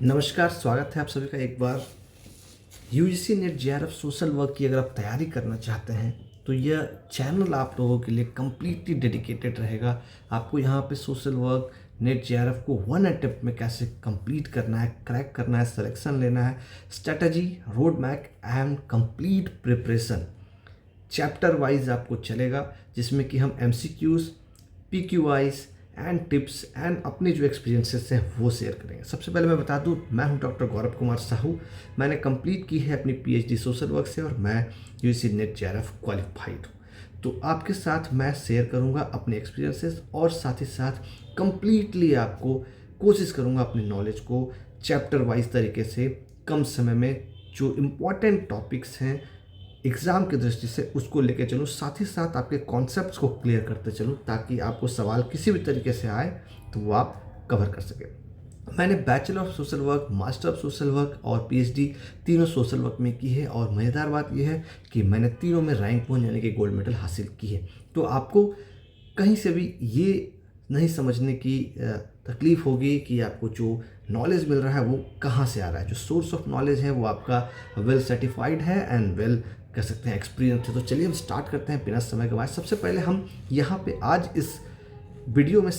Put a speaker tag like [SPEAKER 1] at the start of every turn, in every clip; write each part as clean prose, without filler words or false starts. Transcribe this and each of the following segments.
[SPEAKER 1] नमस्कार, स्वागत है आप सभी का एक बार। UGC NET JRF social work की अगर आप तैयारी करना चाहते हैं तो यह चैनल आप लोगों के लिए कम्प्लीटली डेडिकेटेड रहेगा। आपको यहाँ पे सोशल वर्क नेट जेआरएफ को वन अटेम्प्ट में कैसे कंप्लीट करना है, क्रैक करना है, सिलेक्शन लेना है, strategy, road map and complete preparation chapter wise आपको चलेगा, जिसमें कि हम एमसीक्यूज, पीक्यूआईज एंड टिप्स एंड अपने जो एक्सपीरियंसेस हैं वो शेयर करेंगे। सबसे पहले मैं बता दूं, मैं हूं डॉक्टर गौरव कुमार साहू। मैंने कंप्लीट की है अपनी पीएचडी सोशल वर्क से और मैं यूजीसी नेट जेआरएफ क्वालिफाइड हूं। तो आपके साथ मैं शेयर करूंगा अपने एक्सपीरियंसेस और साथ ही साथ कंप्लीटली आपको कोशिश करूंगा अपनी नॉलेज को चैप्टर वाइज तरीके से कम समय में जो इम्पोर्टेंट टॉपिक्स हैं एग्ज़ाम की दृष्टि से उसको लेके चलूँ, साथ ही साथ आपके कॉन्सेप्ट्स को क्लियर करते चलूँ ताकि आपको सवाल किसी भी तरीके से आए तो वो आप कवर कर सकें। मैंने bachelor of social work, master of social work और पीएचडी तीनों सोशल वर्क में की है और मज़ेदार बात यह है कि मैंने तीनों में रैंक 1 यानी कि गोल्ड मेडल हासिल की है। तो आपको कहीं से भी ये नहीं समझने की तकलीफ़ होगी कि आपको जो नॉलेज मिल रहा है वो कहाँ से आ रहा है। जो सोर्स ऑफ नॉलेज है वो आपका वेल सर्टिफाइड है एंड वेल कह सकते हैं एक्सपीरियंस है। तो चलिए हम स्टार्ट करते हैं बिना समय गंवाए। सबसे पहले हम यहाँ पे आज इस वीडियो में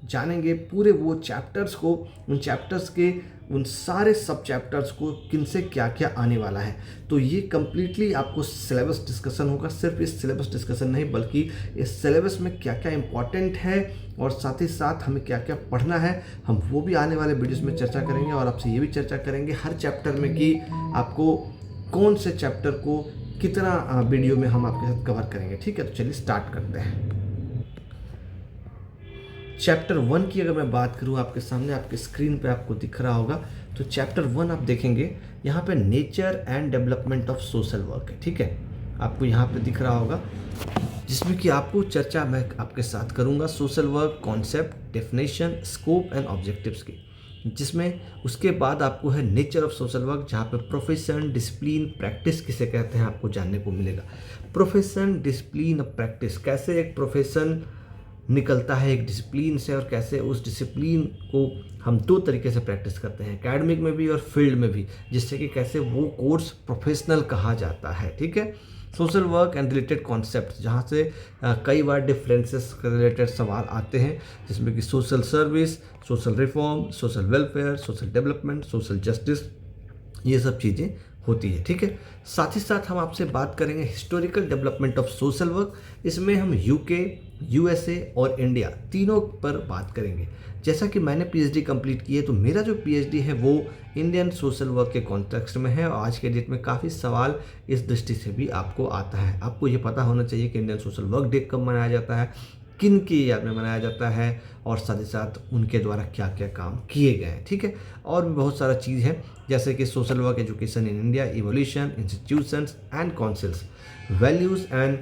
[SPEAKER 1] जानेंगे पूरे वो चैप्टर्स को, उन चैप्टर्स के उन सारे सब चैप्टर्स को किन से क्या क्या आने वाला है। तो ये कम्प्लीटली आपको सिलेबस डिस्कशन होगा। सिर्फ इस सिलेबस डिस्कशन नहीं बल्कि इस सिलेबस में क्या क्या इंपॉर्टेंट है और साथ ही साथ हमें क्या क्या पढ़ना है, हम वो भी आने वाले वीडियोस में चर्चा करेंगे। और आपसे ये भी चर्चा करेंगे हर चैप्टर में कि आपको कौन से चैप्टर को कितना वीडियो में हम आपके साथ कवर करेंगे। ठीक है, तो चलिए स्टार्ट करते हैं। चैप्टर 1 की अगर मैं बात करूं, आपके सामने आपके स्क्रीन पे आपको दिख रहा होगा। तो चैप्टर 1 आप देखेंगे यहाँ पे nature and development of social work है। ठीक है, आपको यहाँ पे दिख रहा होगा, जिसमें कि आपको चर्चा मैं आपके साथ करूँगा social work concept, definition, scope and objectives की। जिसमें उसके बाद आपको है नेचर ऑफ सोशल वर्क, जहाँ पे प्रोफेशन, डिसिप्लिन, प्रैक्टिस किसे कहते हैं आपको जानने को मिलेगा। प्रोफेशन, डिसिप्लिन और प्रैक्टिस, कैसे एक प्रोफेशन निकलता है एक डिसिप्लिन से और कैसे उस डिसिप्लिन को हम दो तरीके से प्रैक्टिस करते हैं, एकेडमिक में भी और फील्ड में भी, जिससे कि कैसे वो कोर्स प्रोफेशनल कहा जाता है। ठीक है, social work and related concept, जहाँ से कई बार डिफरेंसेस के रिलेटेड सवाल आते हैं, जिसमें कि social service, social reform, social welfare, social development, social justice, ये सब चीज़ें होती है। ठीक है, साथ ही साथ हम आपसे बात करेंगे historical development of social work. इसमें हम यूके, यूएसए और इंडिया तीनों पर बात करेंगे। जैसा कि मैंने पीएचडी कंप्लीट की है, तो मेरा जो पीएचडी है वो इंडियन सोशल वर्क के कॉन्टेक्स्ट में है और आज के डेट में काफ़ी सवाल इस दृष्टि से भी आपको आता है। आपको ये पता होना चाहिए कि इंडियन सोशल वर्क डे कब मनाया जाता है, किन की याद में मनाया जाता है और साथ ही साथ उनके द्वारा क्या क्या काम किए गए हैं। ठीक है, और भी बहुत सारा चीज़ है, जैसे कि social work education in India, evolution, institutions and councils, values and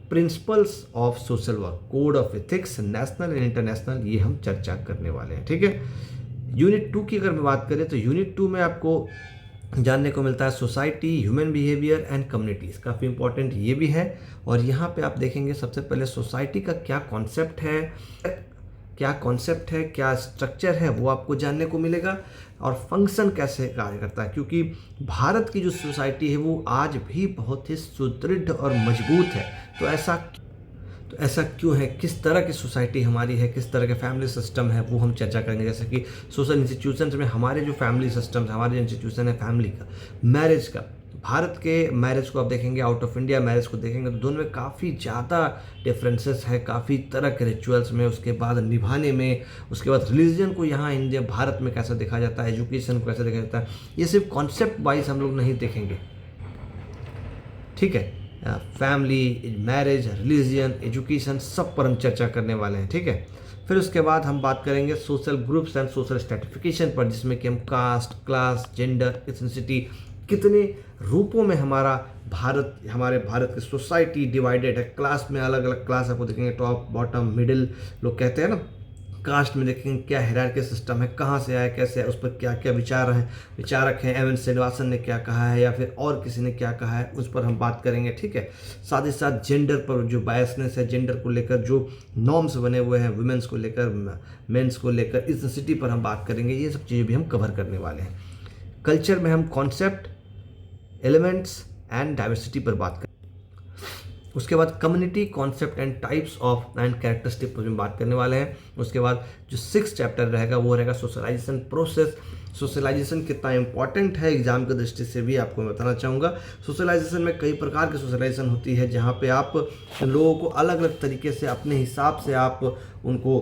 [SPEAKER 1] principles of social work, code of ethics, national and international, ये हम चर्चा करने वाले हैं। ठीक है, यूनिट 2 की अगर मैं बात करें तो यूनिट 2 में आपको जानने को मिलता है society, human behaviour and communities, काफ़ी इंपॉर्टेंट ये भी है। और यहाँ पे आप देखेंगे सबसे पहले सोसाइटी का क्या कॉन्सेप्ट है, क्या स्ट्रक्चर है वो आपको जानने को मिलेगा और फंक्शन कैसे कार्य करता है, क्योंकि भारत की जो सोसाइटी है वो आज भी बहुत ही सुदृढ़ और मजबूत है। तो ऐसा क्यों है, किस तरह की सोसाइटी हमारी है, किस तरह के फैमिली सिस्टम है, वो हम चर्चा करेंगे। जैसे कि सोशल इंस्टीट्यूशंस में हमारे जो फैमिली सिस्टम्स, हमारे जो इंस्टीट्यूशन है फैमिली का, मैरिज का, भारत के मैरिज को आप देखेंगे, आउट ऑफ इंडिया मैरिज को देखेंगे तो दोनों में काफ़ी ज़्यादा डिफरेंसेस है, काफ़ी तरह के रिचुअल्स में, उसके बाद निभाने में, उसके बाद रिलीजन को यहाँ इंडिया भारत में कैसा देखा जाता है, एजुकेशन को कैसे देखा जाता है, ये सिर्फ कॉन्सेप्ट वाइज हम लोग नहीं देखेंगे। ठीक है, फैमिली, मैरिज, रिलीजन, एजुकेशन, सब पर हम चर्चा करने वाले हैं। ठीक है, फिर उसके बाद हम बात करेंगे social groups and social stratification पर, जिसमें कि हम कास्ट, क्लास, जेंडर, एथनिसिटी, कितने रूपों में हमारे भारत की सोसाइटी डिवाइडेड है। क्लास में अलग अलग क्लास आपको देखेंगे, टॉप, बॉटम, मिडिल, लोग कहते हैं ना, कास्ट में देखेंगे क्या हायरार्की सिस्टम है, कहाँ से आया, कैसे है, उस पर क्या क्या विचारक हैं, एम एन श्रीनिवासन ने क्या कहा है या फिर और किसी ने क्या कहा है, उस पर हम बात करेंगे। ठीक है, साथ ही साथ जेंडर पर जो बायसनेस है, जेंडर को लेकर जो नॉर्म्स बने हुए हैं, वुमेन्स को लेकर, मेंस को लेकर, इथनिसिटी पर हम बात करेंगे। ये सब चीज़ें भी हम कवर करने वाले हैं। कल्चर में हम कॉन्सेप्ट, एलिमेंट्स एंड डाइवर्सिटी पर बात करें। उसके बाद community, concept and types of and characteristic पर भी बात करने वाले हैं। उसके बाद जो 6th चैप्टर रहेगा वो रहेगा सोशलाइजेशन प्रोसेस। सोशलाइजेशन कितना इंपॉर्टेंट है एग्जाम की दृष्टि से भी आपको मैं बताना चाहूँगा। सोशलाइजेशन में कई प्रकार की सोशलाइजेशन होती है, जहाँ पे आप लोगों को अलग अलग तरीके से अपने हिसाब से आप उनको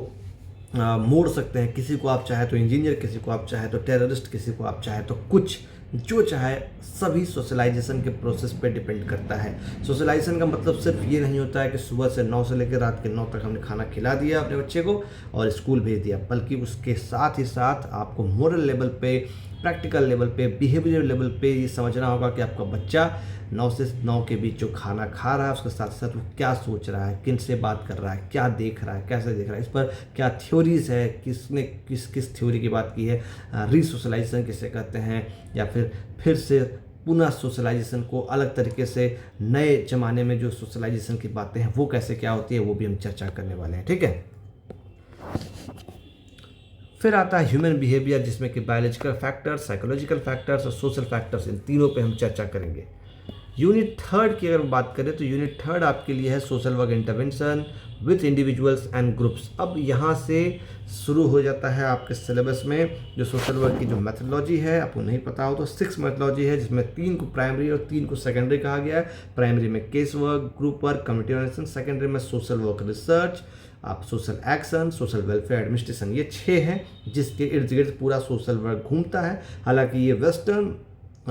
[SPEAKER 1] मोड़ सकते हैं। किसी को आप चाहे तो इंजीनियर, किसी को आप चाहे तो टेररिस्ट, किसी को आप चाहे तो कुछ, जो चाहे, सभी सोशलाइजेशन के प्रोसेस पे डिपेंड करता है। सोशलाइजेशन का मतलब सिर्फ ये नहीं होता है कि सुबह से 9 से लेकर रात के 9 तक हमने खाना खिला दिया अपने बच्चे को और स्कूल भेज दिया, बल्कि उसके साथ ही साथ आपको मोरल लेवल पे, प्रैक्टिकल लेवल पे, बिहेवियर लेवल पे ये समझना होगा कि आपका बच्चा 9 से 9 के बीच जो खाना खा रहा है उसके साथ साथ वो क्या सोच रहा है, किन से बात कर रहा है, क्या देख रहा है, कैसे देख रहा है, इस पर क्या थ्योरीज है, किसने किस थ्योरी की बात की है, रीसोशलाइजेशन किसे कहते हैं, या फिर से पुनः सोशलाइजेशन को अलग तरीके से नए ज़माने में जो सोशलाइजेशन की बातें हैं वो कैसे क्या होती है, वो भी हम चर्चा करने वाले हैं। ठीक है, फिर आता है ह्यूमन बिहेवियर, जिसमें कि बायोलॉजिकल फैक्टर्स, साइकोलॉजिकल फैक्टर्स और सोशल फैक्टर्स, इन तीनों पे हम चर्चा करेंगे। यूनिट 3 की अगर बात करें तो यूनिट 3 आपके लिए है social work intervention with individuals and groups. अब यहाँ से शुरू हो जाता है आपके सिलेबस में जो सोशल वर्क की जो मेथोडोलॉजी है, आपको नहीं पता हो तो 6 मेथोडोलॉजी है, जिसमें 3 को प्राइमरी और 3 को सेकेंडरी कहा गया है। प्राइमरी में case work, group work, community organisation, secondary में सोशल वर्क रिसर्च, आप social action, social welfare administration, ये 6 हैं जिसके इर्द गिर्द पूरा सोशल वर्क घूमता है। हालांकि ये वेस्टर्न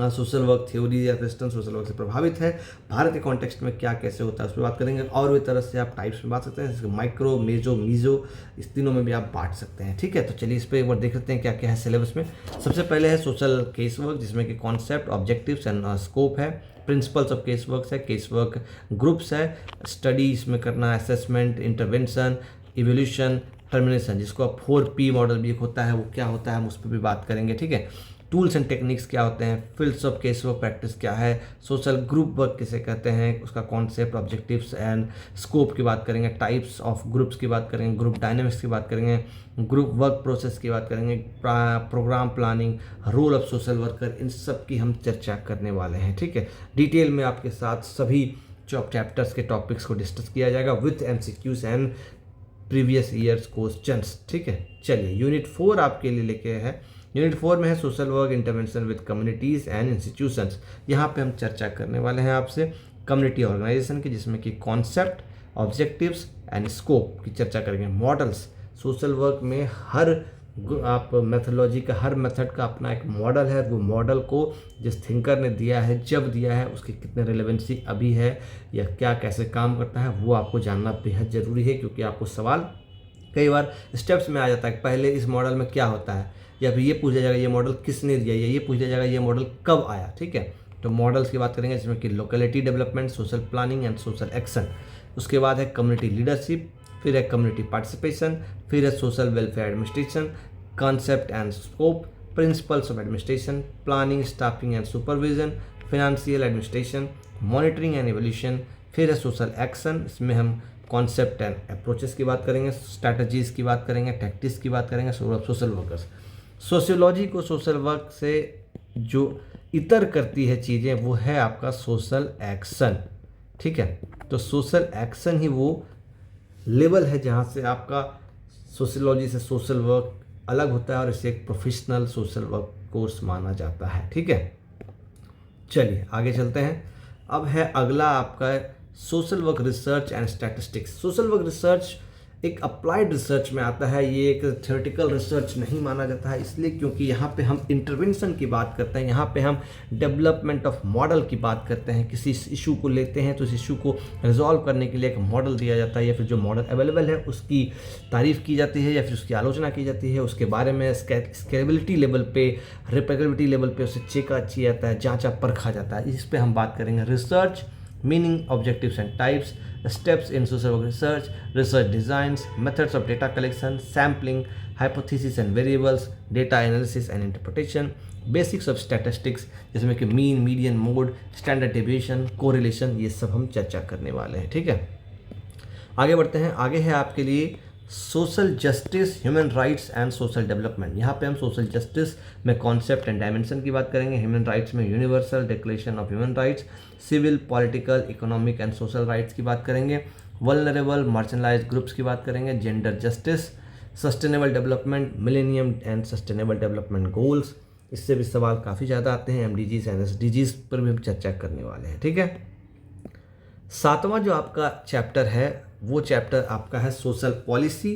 [SPEAKER 1] सोशल वर्क थ्योरी या वेस्टर्न सोशल वर्क से प्रभावित है। भारत के कॉन्टेक्स्ट में क्या कैसे होता है उस पर बात करेंगे, और भी तरह से आप टाइप्स में बात सकते हैं, जैसे माइक्रो, मेजो, मीजो, इस तीनों में भी आप बांट सकते हैं। ठीक है, तो चलिए इस पर एक बार देख लेते हैं क्या क्या है सिलेबस में। सबसे पहले है सोशल केस वर्क, जिसमें कि कॉन्सेप्ट, ऑब्जेक्टिव्स एंड स्कोप है। प्रिंसिपल्स ऑफ केस वर्क है, केस वर्क ग्रुप्स है, स्टडी इसमें करना, असेसमेंट, इंटरवेंशन, इवोल्यूशन, टर्मिनेशन, जिसको आप 4P मॉडल भी एक होता है, वो क्या होता है हम उस पर भी बात करेंगे। ठीक है, टूल्स एंड टेक्निक्स क्या होते हैं, fields of case work practice क्या है, सोशल ग्रुप वर्क किसे कहते हैं, उसका कॉन्सेप्ट, ऑब्जेक्टिव्स एंड स्कोप की बात करेंगे, टाइप्स ऑफ ग्रुप्स की बात करेंगे, ग्रुप डायनेमिक्स की बात करेंगे, ग्रुप वर्क प्रोसेस की बात करेंगे, program planning, role of social worker, इन सब की हम चर्चा करने वाले हैं। ठीक है, डिटेल में आपके साथ सभी चैप्टर्स के टॉपिक्स को डिस्कस किया जाएगा with MCQs and previous years questions. ठीक है, चलिए यूनिट 4 आपके लिए लेके है। यूनिट 4 में है social work intervention with communities and institutions. यहाँ पे हम चर्चा करने वाले हैं आपसे कम्युनिटी ऑर्गेनाइजेशन की, जिसमें कि कॉन्सेप्ट, ऑब्जेक्टिव्स एंड स्कोप की चर्चा करेंगे। मॉडल्स, सोशल वर्क में हर आप मेथोडोलॉजी का, हर मेथड का अपना एक मॉडल है। वो मॉडल को जिस थिंकर ने दिया है, जब दिया है, उसकी कितने रिलेवेंसी अभी है या क्या कैसे काम करता है, वो आपको जानना बेहद ज़रूरी है, क्योंकि आपको सवाल कई बार स्टेप्स में आ जाता है। पहले इस मॉडल में क्या होता है, या फिर ये पूछा जाएगा ये मॉडल किसने दिया, या ये पूछा जाएगा ये मॉडल कब आया। ठीक है, तो मॉडल्स की बात करेंगे, जिसमें कि locality development, social planning and social action. उसके बाद है कम्युनिटी लीडरशिप, फिर है कम्युनिटी पार्टिसिपेशन, फिर है social welfare administration, concept and scope, principles of administration, planning, staffing and supervision, financial administration, monitoring and evolution, फिर है सोशल एक्शन। इसमें हम कॉन्सेप्ट एंड अप्रोचेस की बात करेंगे, स्ट्रैटेजीज़ की बात करेंगे, टैक्टिक्स की बात करेंगे, सोशल वर्कर्स। सोशियोलॉजी को सोशल वर्क से जो इतर करती है चीज़ें, वो है आपका सोशल एक्शन। ठीक है, तो सोशल एक्शन ही वो लेवल है जहाँ से आपका सोशियोलॉजी से सोशल वर्क अलग होता है और इसे एक प्रोफेशनल सोशल वर्क कोर्स माना जाता है। ठीक है, चलिए आगे चलते हैं। अब है अगला आपका social work research and statistics. Social work research एक अप्लाइड रिसर्च में आता है, ये एक थ्योरेटिकल रिसर्च नहीं माना जाता है, इसलिए क्योंकि यहाँ पे हम इंटरवेंशन की बात करते हैं, यहाँ पे हम डेवलपमेंट ऑफ मॉडल की बात करते हैं। किसी इशू को लेते हैं तो इस इशू को रिजॉल्व करने के लिए एक मॉडल दिया जाता है, या फिर जो मॉडल अवेलेबल है उसकी तारीफ़ की जाती है या फिर उसकी आलोचना की जाती है, उसके बारे में स्केलेबिलिटी लेवल पे, रिप्लिकेबिलिटी लेवल पे उसे चेक किया जाता है, जांचा परखा जाता है। इस पर हम बात करेंगे। Research meaning, objectives and types, steps in social work research, research designs, methods of data collection, sampling, hypothesis and variables, data analysis and interpretation, basics of statistics जिसमें कि mean, median, mode, standard deviation, correlation, ये सब हम चर्चा करने वाले हैं। ठीक है, आगे बढ़ते हैं। आगे है आपके लिए social justice, human rights and social development. यहाँ पे हम सोशल जस्टिस में कॉन्सेप्ट एंड डायमेंशन की बात करेंगे, ह्यूमन राइट्स में universal declaration of human rights, civil, political, economic and social rights की बात करेंगे, वल्नरेबल, मार्जिनलाइज्ड ग्रुप्स की बात करेंगे, gender justice, sustainable development, millennium and sustainable development goals. इससे भी सवाल काफ़ी ज़्यादा आते हैं, MDGs एंड SDGs पर भी हम चर्चा करने वाले हैं। ठीक है, सातवां जो आपका चैप्टर है वो चैप्टर आपका है social policy,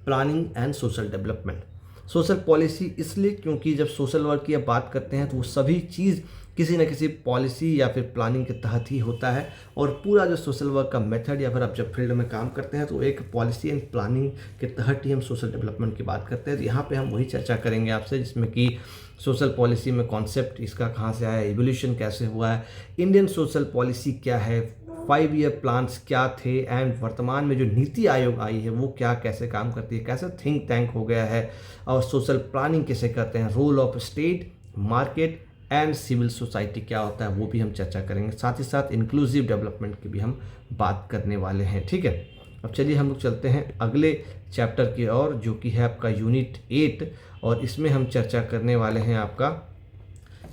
[SPEAKER 1] planning and social development. Social policy इसलिए क्योंकि जब सोशल वर्क की आप बात करते हैं तो वो सभी चीज़ किसी न किसी पॉलिसी या फिर प्लानिंग के तहत ही होता है, और पूरा जो सोशल वर्क का मेथड या फिर आप जब फील्ड में काम करते हैं तो एक पॉलिसी एंड प्लानिंग के तहत ही हम सोशल डेवलपमेंट की बात करते हैं। तो यहाँ पे हम वही चर्चा करेंगे आपसे, जिसमें कि सोशल पॉलिसी में कॉन्सेप्ट इसका कहाँ से आया है, इवोल्यूशन कैसे हुआ है, इंडियन सोशल पॉलिसी क्या है, 5 ईयर प्लान्स क्या थे, एंड वर्तमान में जो नीति आयोग आई है वो क्या कैसे काम करती है, कैसे थिंक टैंक हो गया है, और सोशल प्लानिंग कैसे करते हैं, role of state, market and civil society क्या होता है वो भी हम चर्चा करेंगे। साथ ही साथ इंक्लूसिव डेवलपमेंट की भी हम बात करने वाले हैं। ठीक है, अब चलिए हम लोग चलते हैं अगले चैप्टर की ओर, जो कि है आपका यूनिट 8, और इसमें हम चर्चा करने वाले हैं आपका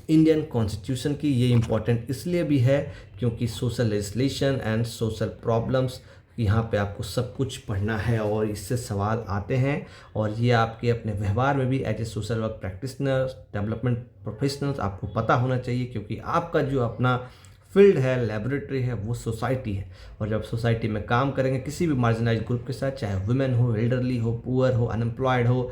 [SPEAKER 1] इंडियन कॉन्स्टिट्यूशन की। ये इम्पॉर्टेंट इसलिए भी है क्योंकि social legislation and social problems यहाँ पे आपको सब कुछ पढ़ना है और इससे सवाल आते हैं, और ये आपके अपने व्यवहार में भी as a social work practitioner, development professionals आपको पता होना चाहिए, क्योंकि आपका जो अपना फील्ड है, लेबोरेटरी है, वो सोसाइटी है। और जब सोसाइटी में काम करेंगे किसी भी मार्जिनाइज्ड ग्रुप के साथ, चाहे वुमेन हो, एल्डरली हो, पुअर हो, अनएम्प्लॉयड हो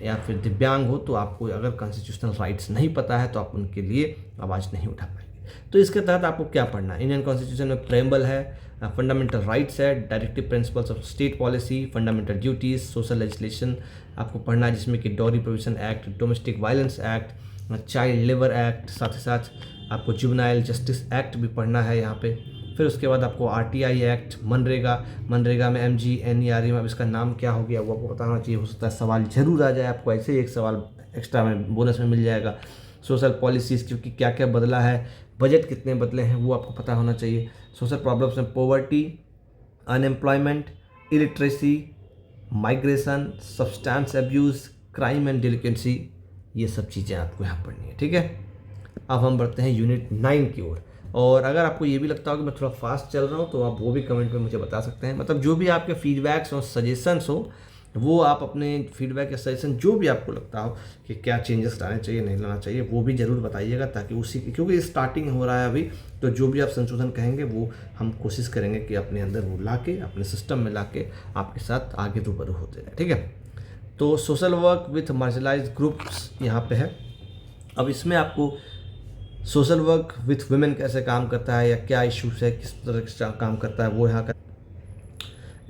[SPEAKER 1] या फिर दिव्यांग हो, तो आपको अगर कॉन्स्टिट्यूशनल राइट्स नहीं पता है तो आप उनके लिए आवाज़ नहीं उठा पाएंगे। तो इसके तहत आपको क्या पढ़ना है? इंडियन कॉन्स्टिट्यूशन में प्रेम्बल है, फंडामेंटल राइट्स है, directive principles of state policy, fundamental duties, social legislation आपको पढ़ना है, जिसमें कि dowry provision act, domestic violence act, child labour act, साथ ही साथ आपको जुवेनाइल जस्टिस एक्ट भी पढ़ना है यहाँ पे। फिर उसके बाद आपको RTI एक्ट, मनरेगा में MGNERA में अब इसका नाम क्या हो गया वो आपको पता होना चाहिए, हो सकता है सवाल जरूर आ जाए आपको, ऐसे ही एक सवाल एक्स्ट्रा में बोनस में मिल जाएगा। सोशल पॉलिसीज़ क्योंकि क्या क्या बदला है, बजट कितने बदले हैं वो आपको पता होना चाहिए। सोशल प्रॉब्लम्स में poverty, unemployment, illiteracy, migration, substance abuse, crime and delinquency, ये सब चीज़ें आपको यहाँ पढ़नी है। ठीक है, अब हम बढ़ते हैं यूनिट 9 की ओर। और अगर आपको ये भी लगता हो कि मैं थोड़ा फास्ट चल रहा हूँ तो आप वो भी कमेंट में मुझे बता सकते हैं। मतलब जो भी आपके फीडबैक्स और सजेशंस हो वो आप अपने फीडबैक या सजेशन जो भी आपको लगता हो कि क्या चेंजेस लाने चाहिए, नहीं लाना चाहिए, वो भी ज़रूर बताइएगा, ताकि उसी की, क्योंकि स्टार्टिंग हो रहा है अभी, तो जो भी आप संशोधन कहेंगे वो हम कोशिश करेंगे कि अपने अंदर वो ला के, अपने सिस्टम में ला के आपके साथ आगे रूबरू होते रहे। ठीक है, तो social work with marginalised groups यहाँ पे है। अब इसमें आपको सोशल वर्क विथ वुमेन कैसे काम करता है या क्या इश्यूज है, किस तरह से काम करता है वो यहाँ का,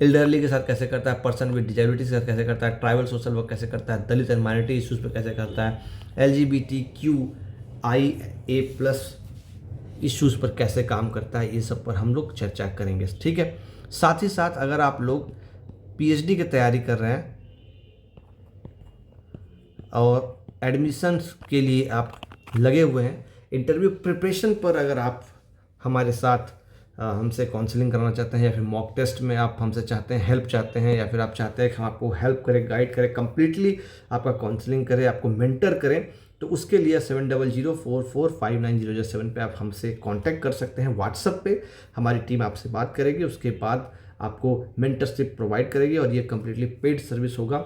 [SPEAKER 1] एल्डरली के साथ कैसे करता है, पर्सन विद डिजेबिलिटी के साथ कैसे करता है, ट्राइबल सोशल वर्क कैसे करता है, दलित एंड माइनॉरिटी इश्यूज़ पर कैसे करता है, LGBTQIA+ इश्यूज़ पर कैसे काम करता है, ये सब पर हम लोग चर्चा करेंगे। ठीक है, साथ ही साथ अगर आप लोग PhD की तैयारी कर रहे हैं और एडमिशन्स के लिए आप लगे हुए हैं, इंटरव्यू प्रिपरेशन पर अगर आप हमारे साथ हमसे काउंसलिंग कराना चाहते हैं, या फिर मॉक टेस्ट में आप हमसे चाहते हैं हेल्प चाहते हैं, या फिर आप चाहते हैं कि हम आपको हेल्प करें, गाइड करें, कंप्लीटली आपका काउंसलिंग करें, आपको मेंटर करें, तो उसके लिए 7004459007 पे आप हमसे कांटेक्ट कर सकते हैं। व्हाट्सएप पे हमारी टीम आपसे बात करेगी, उसके बाद आपको मेंटरशिप प्रोवाइड करेगी, और ये कम्प्लीटली पेड सर्विस होगा।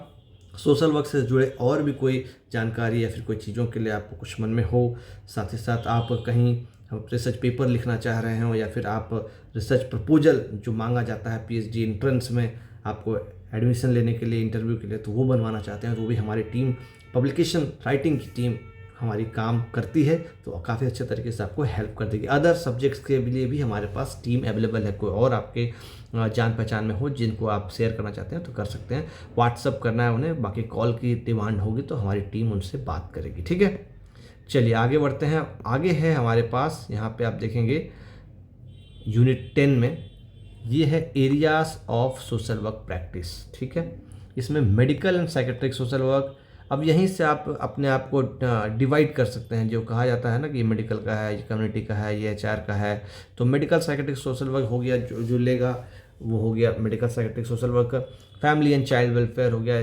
[SPEAKER 1] सोशल वर्क से जुड़े और भी कोई जानकारी या फिर कोई चीज़ों के लिए आपको कुछ मन में हो, साथ ही साथ आप कहीं रिसर्च पेपर लिखना चाह रहे हो, या फिर आप रिसर्च प्रपोजल जो मांगा जाता है PhD एंट्रेंस में आपको एडमिशन लेने के लिए, इंटरव्यू के लिए, तो वो बनवाना चाहते हैं, तो वो भी हमारी टीम, पब्लिकेशन राइटिंग की टीम हमारी काम करती है, तो काफ़ी अच्छे तरीके से आपको हेल्प कर देगी। अदर सब्जेक्ट्स के लिए भी हमारे पास टीम अवेलेबल है, कोई और आपके जान पहचान में हो जिनको आप शेयर करना चाहते हैं तो कर सकते हैं। व्हाट्सअप करना है उन्हें, बाकी कॉल की डिमांड होगी तो हमारी टीम उनसे बात करेगी। ठीक है, चलिए आगे बढ़ते हैं। आगे है हमारे पास, यहाँ पे आप देखेंगे यूनिट 10 में, ये है areas of social work practice. ठीक है, इसमें medical and psychiatric social work, अब यहीं से आप अपने आप को डिवाइड कर सकते हैं। जो कहा जाता है ना कि ये मेडिकल का है, ये कम्युनिटी का है, ये एचआर का है, तो मेडिकल साइकेट्रिक सोशल वर्क हो गया, जो लेगा वो हो गया medical psychiatric social work. Family and child welfare हो गया,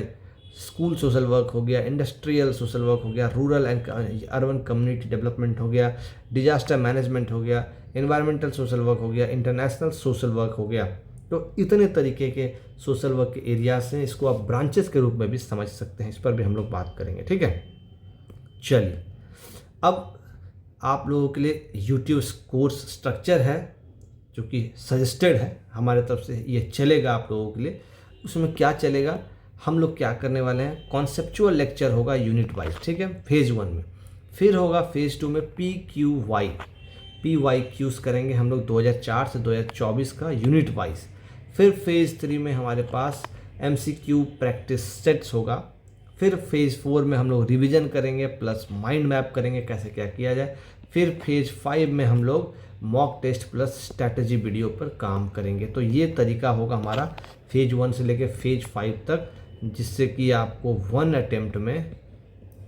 [SPEAKER 1] स्कूल सोशल वर्क हो गया, इंडस्ट्रियल सोशल वर्क हो गया, rural and urban community development हो गया, डिजास्टर मैनेजमेंट हो गया, एनवायरमेंटल सोशल वर्क हो गया, इंटरनेशनल सोशल वर्क हो गया। तो इतने तरीके के सोशल वर्क के एरियाज हैं, इसको आप ब्रांचेस के रूप में भी समझ सकते हैं, इस पर भी हम लोग बात करेंगे। ठीक है, चलिए अब आप लोगों के लिए यूट्यूब कोर्स स्ट्रक्चर है जो कि सजेस्टेड है हमारे तरफ से, ये चलेगा आप लोगों के लिए। उसमें क्या चलेगा, हम लोग क्या करने वाले हैं, कॉन्सेप्चुअल लेक्चर होगा यूनिट वाइज। ठीक है, फेज़ 1 में, फिर होगा फेज़ 2 में PYQs करेंगे हम लोग 2004 से 2024 का यूनिट वाइज। फिर फेज़ 3 में हमारे पास MCQ प्रैक्टिस सेट्स होगा। फिर फेज़ 4 में हम लोग रिवीजन करेंगे प्लस माइंड मैप करेंगे कैसे क्या किया जाए। फिर फेज़ 5 में हम लोग mock test plus strategy video पर काम करेंगे। तो ये तरीका होगा हमारा फेज़ 1 से लेकर फेज़ 5 तक, जिससे कि आपको 1 अटेम्प्ट में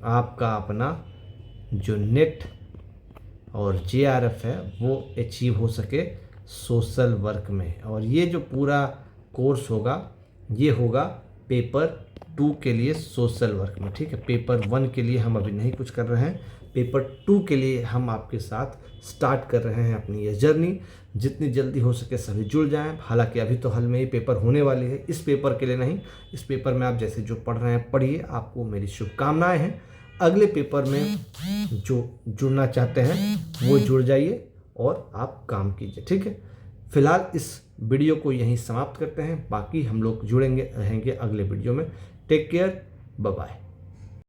[SPEAKER 1] आपका अपना जो नेट और JRF है वो अचीव हो सके सोशल वर्क में। और ये जो पूरा कोर्स होगा ये होगा पेपर 2 के लिए सोशल वर्क में। ठीक है, पेपर 1 के लिए हम अभी नहीं कुछ कर रहे हैं, पेपर 2 के लिए हम आपके साथ स्टार्ट कर रहे हैं अपनी ये जर्नी। जितनी जल्दी हो सके सभी जुड़ जाएं। हालांकि अभी तो हल में ही पेपर होने वाली है, इस पेपर के लिए नहीं, इस पेपर में आप जैसे जो पढ़ रहे हैं पढ़िए, आपको मेरी शुभकामनाएं हैं। अगले पेपर में जो जुड़ना चाहते हैं वो जुड़ जाइए और आप काम कीजिए। ठीक है, फिलहाल इस वीडियो को यहीं समाप्त करते हैं, बाकी हम लोग जुड़ेंगे रहेंगे अगले वीडियो में। Take care, bye bye.